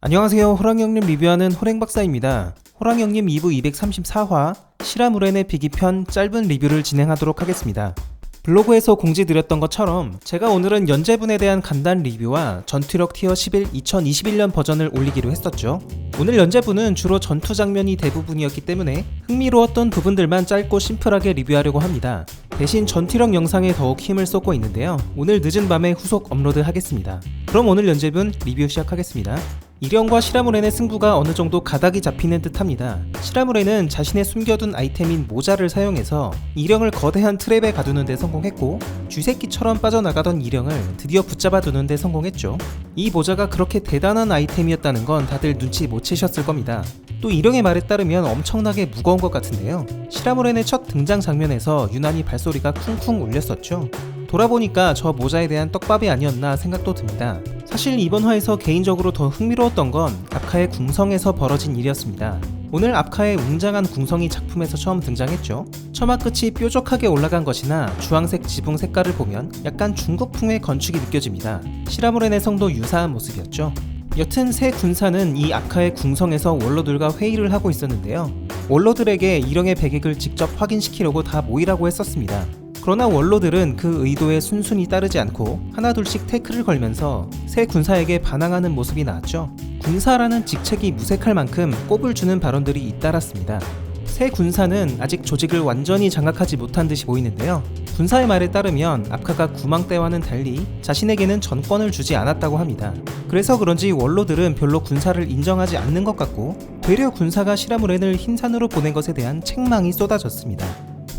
안녕하세요. 호랑이형님 리뷰하는 호랭박사입니다. 호랑이형님 2부 234화 시라무렌의 비기편 짧은 리뷰를 진행하도록 하겠습니다. 블로그에서 공지드렸던 것처럼 제가 오늘은 연재분에 대한 간단 리뷰와 전투력 티어 11 2021년 버전을 올리기로 했었죠. 오늘 연재분은 주로 전투 장면이 대부분이었기 때문에 흥미로웠던 부분들만 짧고 심플하게 리뷰하려고 합니다. 대신 전투력 영상에 더욱 힘을 쏟고 있는데요. 오늘 늦은 밤에 후속 업로드 하겠습니다. 그럼 오늘 연재분 리뷰 시작하겠습니다. 이령과 시라무렌의 승부가 어느 정도 가닥이 잡히는 듯합니다. 시라무렌은 자신의 숨겨둔 아이템인 모자를 사용해서 이령을 거대한 트랩에 가두는 데 성공했고, 쥐새끼처럼 빠져나가던 이령을 드디어 붙잡아두는 데 성공했죠. 이 모자가 그렇게 대단한 아이템이었다는 건 다들 눈치 못 채셨을 겁니다. 또 이령의 말에 따르면 엄청나게 무거운 것 같은데요. 시라무렌의 첫 등장 장면에서 유난히 발소리가 쿵쿵 울렸었죠. 돌아보니까 저 모자에 대한 떡밥이 아니었나 생각도 듭니다. 사실 이번 화에서 개인적으로 더 흥미로웠던 건 아카의 궁성에서 벌어진 일이었습니다. 오늘 아카의 웅장한 궁성이 작품에서 처음 등장했죠. 처마 끝이 뾰족하게 올라간 것이나 주황색 지붕 색깔을 보면 약간 중국풍의 건축이 느껴집니다. 시라무렌의 성도 유사한 모습이었죠. 여튼 새 군사는 이 아카의 궁성에서 원로들과 회의를 하고 있었는데요. 원로들에게 이령의 배객을 직접 확인시키려고 다 모이라고 했었습니다. 그러나 원로들은 그 의도에 순순히 따르지 않고 하나둘씩 태클을 걸면서 새 군사에게 반항하는 모습이 나왔죠. 군사라는 직책이 무색할 만큼 꼽을 주는 발언들이 잇따랐습니다. 새 군사는 아직 조직을 완전히 장악하지 못한 듯이 보이는데요. 군사의 말에 따르면 아카가 구망 때와는 달리 자신에게는 전권을 주지 않았다고 합니다. 그래서 그런지 원로들은 별로 군사를 인정하지 않는 것 같고, 되려 군사가 시라무렌을 흰산으로 보낸 것에 대한 책망이 쏟아졌습니다.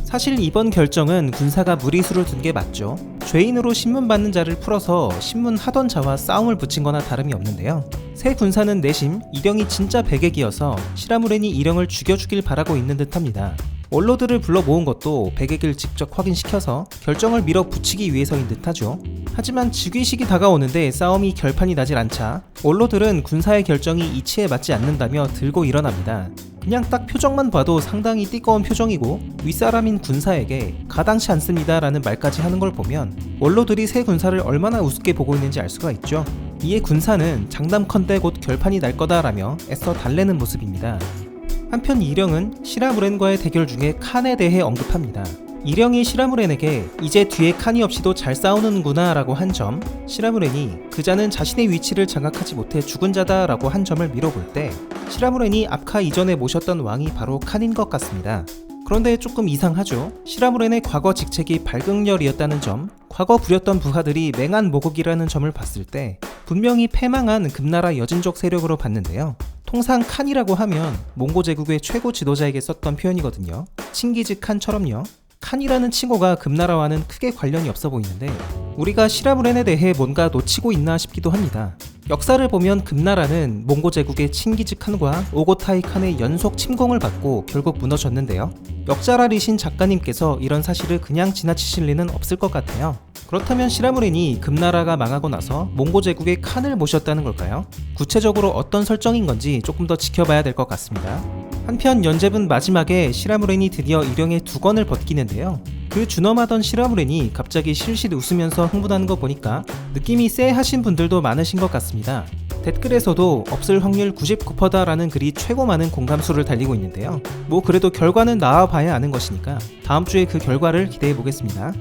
사실 이번 결정은 군사가 무리수를 둔 게 맞죠. 죄인으로 신문받는 자를 풀어서 신문하던 자와 싸움을 붙인 거나 다름이 없는데요. 새 군사는 내심 이령이 진짜 배객이어서 시라무렌이 이령을 죽여주길 바라고 있는 듯합니다. 원로들을 불러 모은 것도 배객을 직접 확인시켜서 결정을 밀어붙이기 위해서인 듯하죠. 하지만 즉위식이 다가오는데 싸움이 결판이 나질 않자 원로들은 군사의 결정이 이치에 맞지 않는다며 들고 일어납니다. 그냥 딱 표정만 봐도 상당히 띠꺼운 표정이고, 윗사람인 군사에게 가당치 않습니다 라는 말까지 하는 걸 보면 원로들이 새 군사를 얼마나 우습게 보고 있는지 알 수가 있죠. 이에 군사는 장담컨대 곧 결판이 날 거다라며 애써 달래는 모습입니다. 한편 이령은 시라무렌과의 대결 중에 칸에 대해 언급합니다. 이령이 시라무렌에게 이제 뒤에 칸이 없이도 잘 싸우는구나 라고 한 점, 시라무렌이 그자는 자신의 위치를 장악하지 못해 죽은 자다 라고 한 점을 밀어볼 때 시라무렌이 아카 이전에 모셨던 왕이 바로 칸인 것 같습니다. 그런데 조금 이상하죠. 시라무렌의 과거 직책이 발극렬이었다는 점, 과거 부렸던 부하들이 맹한 모국이라는 점을 봤을 때 분명히 패망한 금나라 여진족 세력으로 봤는데요. 통상 칸이라고 하면 몽고 제국의 최고 지도자에게 썼던 표현이거든요. 칭기즈 칸처럼요. 칸이라는 칭호가 금나라와는 크게 관련이 없어 보이는데 우리가 시라무렌에 대해 뭔가 놓치고 있나 싶기도 합니다. 역사를 보면 금나라는 몽고 제국의 칭기즈 칸과 오고타이 칸의 연속 침공을 받고 결국 무너졌는데요. 역자랄이신 작가님께서 이런 사실을 그냥 지나치실 리는 없을 것 같아요. 그렇다면 시라무렌이 금나라가 망하고 나서 몽고 제국의 칸을 모셨다는 걸까요? 구체적으로 어떤 설정인 건지 조금 더 지켜봐야 될 것 같습니다. 한편 연재분 마지막에 시라무렌이 드디어 이령의 두건을 벗기는데요. 그 준엄하던 시라무렌이 갑자기 실실 웃으면서 흥분하는 거 보니까 느낌이 쎄하신 분들도 많으신 것 같습니다. 댓글에서도 없을 확률 99%다라는 글이 최고 많은 공감수를 달리고 있는데요. 뭐 그래도 결과는 나와봐야 아는 것이니까 다음 주에 그 결과를 기대해 보겠습니다.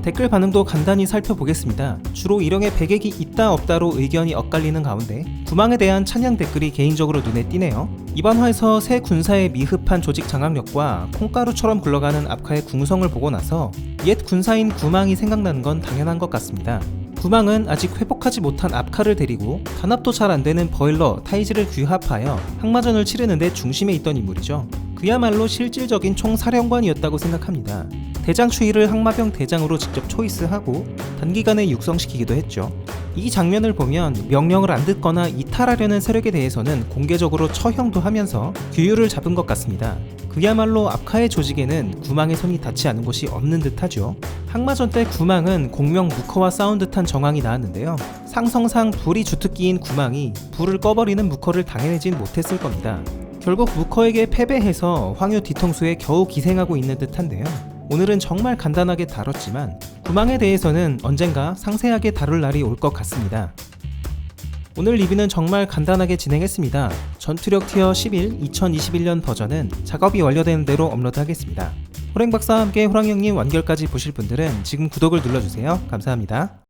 댓글 반응도 간단히 살펴보겠습니다. 주로 이령의 배객이 있다 없다로 의견이 엇갈리는 가운데 구망에 대한 찬양 댓글이 개인적으로 눈에 띄네요. 이번 화에서 새 군사의 미흡한 조직 장악력과 콩가루처럼 굴러가는 아카의 궁성을 보고 나서 옛 군사인 구망이 생각나는 건 당연한 것 같습니다. 구망은 아직 회복하지 못한 아카를 데리고 단합도 잘 안되는 버일러 타이즈를 귀합하여 항마전을 치르는데 중심에 있던 인물이죠. 그야말로 실질적인 총사령관이었다고 생각합니다. 대장 추위를 항마병 대장으로 직접 초이스하고 단기간에 육성시키기도 했죠. 이 장면을 보면 명령을 안 듣거나 이탈하려는 세력에 대해서는 공개적으로 처형도 하면서 규율을 잡은 것 같습니다. 그야말로 아카의 조직에는 구망의 손이 닿지 않은 곳이 없는 듯하죠. 항마전 때 구망은 공명 무커와 싸운 듯한 정황이 나왔는데요. 상성상 불이 주특기인 구망이 불을 꺼버리는 무커를 당해내진 못했을 겁니다. 결국 무커에게 패배해서 황유 뒤통수에 겨우 기생하고 있는 듯한데요. 오늘은 정말 간단하게 다뤘지만 구망에 대해서는 언젠가 상세하게 다룰 날이 올 것 같습니다. 오늘 리뷰는 정말 간단하게 진행했습니다. 전투력 티어 11 2021년 버전은 작업이 완료되는 대로 업로드하겠습니다. 호랭박사와 함께 호랑이형님 완결까지 보실 분들은 지금 구독을 눌러주세요. 감사합니다.